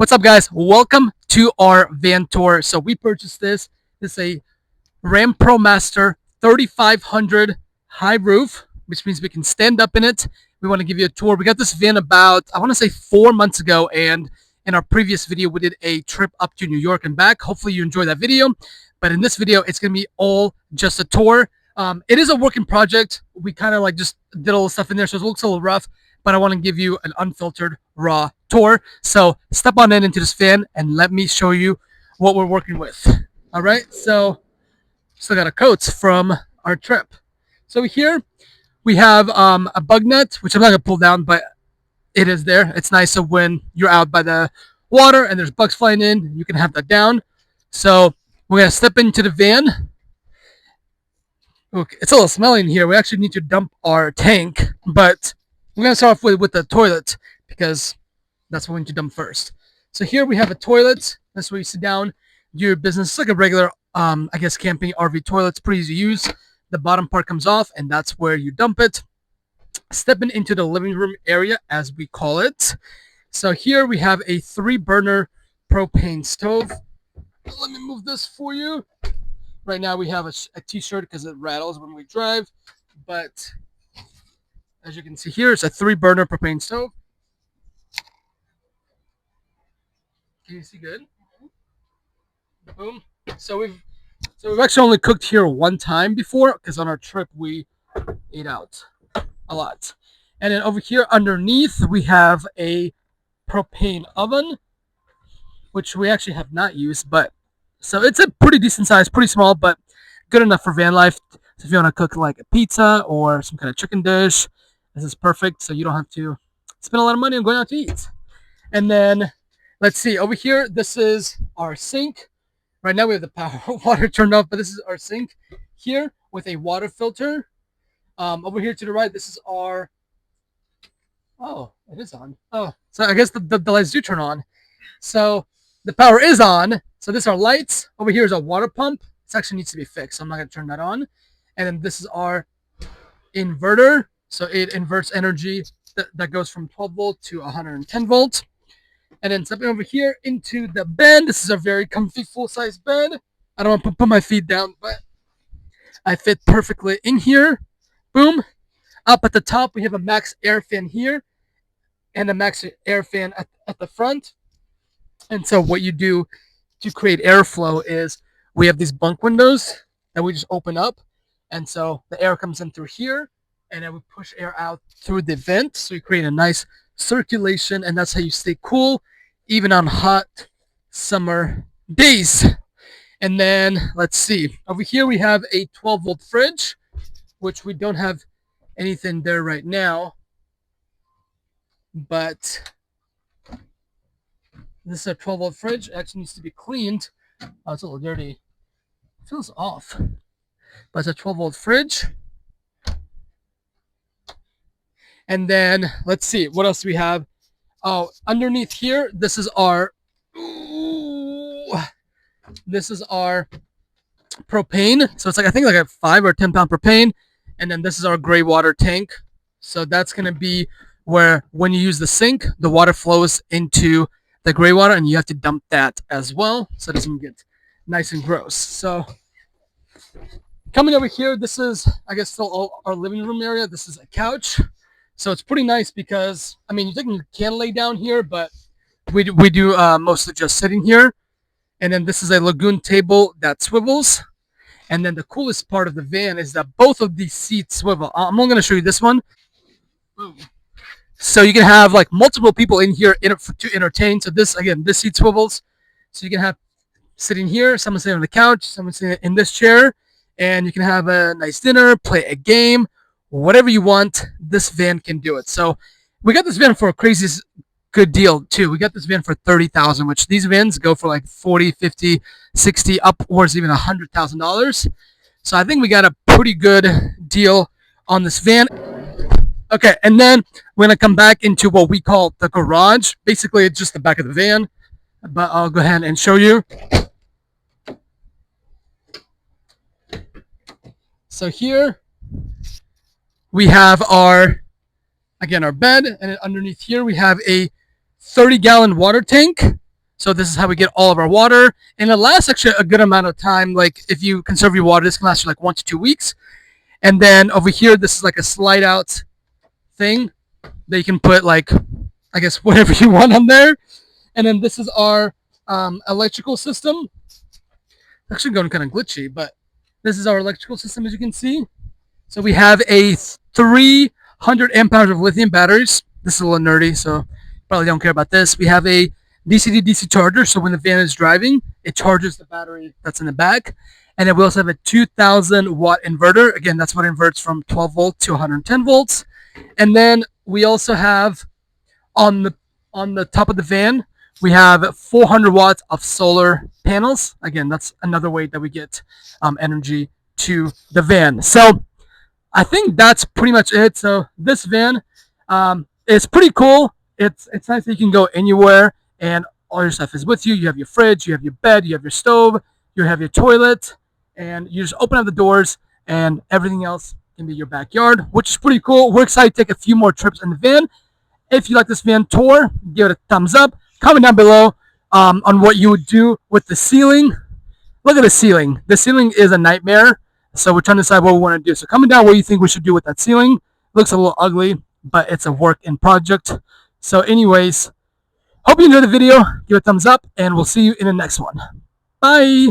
What's up, guys? Welcome to our van tour. So we purchased this. This is a Ram ProMaster 3500 high roof, which means we can stand up in it. We want to give you a tour. We got this van about, I want to say 4 months ago, and in our previous video, we did a trip up to New York and back. Hopefully you enjoyed that video. But in this video, it's going to be all just a tour. It is a working project. We kind of like just did all the stuff in there, so it looks a little rough, but I want to give you an unfiltered, raw tour. So step on in into this van and let me show you what we're working with. All right, so still got our coats from our trip. So here we have a bug net, which I'm not gonna pull down, but it is there. It's nice, so when you're out by the water and there's bugs flying in, you can have that down. So we're gonna step into the van. Okay, it's a little smelly in here. We actually need to dump our tank, but we're gonna start off with the toilet because that's what we need to dump first. So here we have a toilet. That's where you sit down, do your business. It's like a regular, I guess, camping RV toilet. It's pretty easy to use. The bottom part comes off, and that's where you dump it. Stepping into the living room area, as we call it. So here we have a 3-burner propane stove. Let me move this for you. Right now we have a t-shirt because it rattles when we drive, but as you can see here, it's a 3-burner propane stove. Can you see good? Boom. So we've actually only cooked here one time before because on our trip we ate out a lot. And then over here underneath we have a propane oven, which we actually have not used, but so it's a pretty decent size, pretty small, but good enough for van life. So if you want to cook like a pizza or some kind of chicken dish, this is perfect. So you don't have to spend a lot of money on going out to eat. And then let's see, over here, this is our sink. Right now we have the power water turned off, but this is our sink here with a water filter. Over here to the right, this is our, oh, it is on. Oh, so I guess the lights do turn on. So the power is on. So this is our lights. Over here is our water pump. This actually needs to be fixed, so I'm not going to turn that on. And then this is our inverter. So it inverts energy that goes from 12 volt to 110 volts. And then stepping over here into the bed. This is a very comfy full-size bed. I don't want to put my feet down, but I fit perfectly in here. Boom. Up at the top, we have a max air fan here and a max air fan at the front. And so what you do to create airflow is we have these bunk windows that we just open up. And so the air comes in through here, and then we push air out through the vent. So you create a nice circulation, and that's how you stay cool, even on hot summer days. And then let's see, over here we have a 12-volt fridge, which we don't have anything there right now, but this is a 12-volt fridge. It actually needs to be cleaned. Oh, it's a little dirty. It feels off. But it's a 12-volt fridge. And then, let's see, what else do we have? Oh, underneath here, this is our propane. So it's like, I think like a 5 or 10 pound propane. And then this is our gray water tank. So that's going to be where when you use the sink, the water flows into the gray water, and you have to dump that as well so it doesn't get nice and gross. So coming over here, this is, I guess, still our living room area. This is a couch. So it's pretty nice because, I mean, you can lay down here, but we do mostly just sitting here. And then this is a lagoon table that swivels. And then the coolest part of the van is that both of these seats swivel. I'm only going to show you this one. Boom. So you can have like multiple people in here to entertain. So this, again, this seat swivels. So you can have sitting here, someone sitting on the couch, someone sitting in this chair, and you can have a nice dinner, play a game, whatever you want. This van can do it. So we got this van for a crazy good deal too. We got this van for $30,000, which these vans go for like 40, 50, 60, upwards even $100,000. So I think we got a pretty good deal on this van. Okay, and then we're going to come back into what we call the garage. Basically, it's just the back of the van, but I'll go ahead and show you. So here we have our bed, and then underneath here we have a 30-gallon water tank. So this is how we get all of our water, and it lasts actually a good amount of time. Like if you conserve your water, this can last you like 1 to 2 weeks. And then over here, this is like a slide out thing that you can put like, I guess, whatever you want on there. And then this is our electrical system. It's actually going kind of glitchy, but this is our electrical system, as you can see. So we have a 300 amp hours of lithium batteries. This is a little nerdy, so probably don't care about this. We have a DC to DC charger, so when the van is driving, it charges the battery that's in the back. And then we also have a 2,000 watt inverter. Again, that's what inverts from 12 volts to 110 volts. And then we also have on the top of the van, we have 400 watts of solar panels. Again, that's another way that we get energy to the van. So I think that's pretty much it. So this van is pretty cool. It's nice that you can go anywhere and all your stuff is with you. You have your fridge, you have your bed, you have your stove, you have your toilet, and you just open up the doors and everything else can be your backyard, which is pretty cool. We're excited to take a few more trips in the van. If you like this van tour, give it a thumbs up. Comment down below on what you would do with the ceiling. Look at the ceiling. The ceiling is a nightmare. So we're trying to decide what we want to do. So comment down what you think we should do with that ceiling. Looks a little ugly, but it's a work in project. So anyways, hope you enjoyed the video. Give it a thumbs up, and we'll see you in the next one. Bye.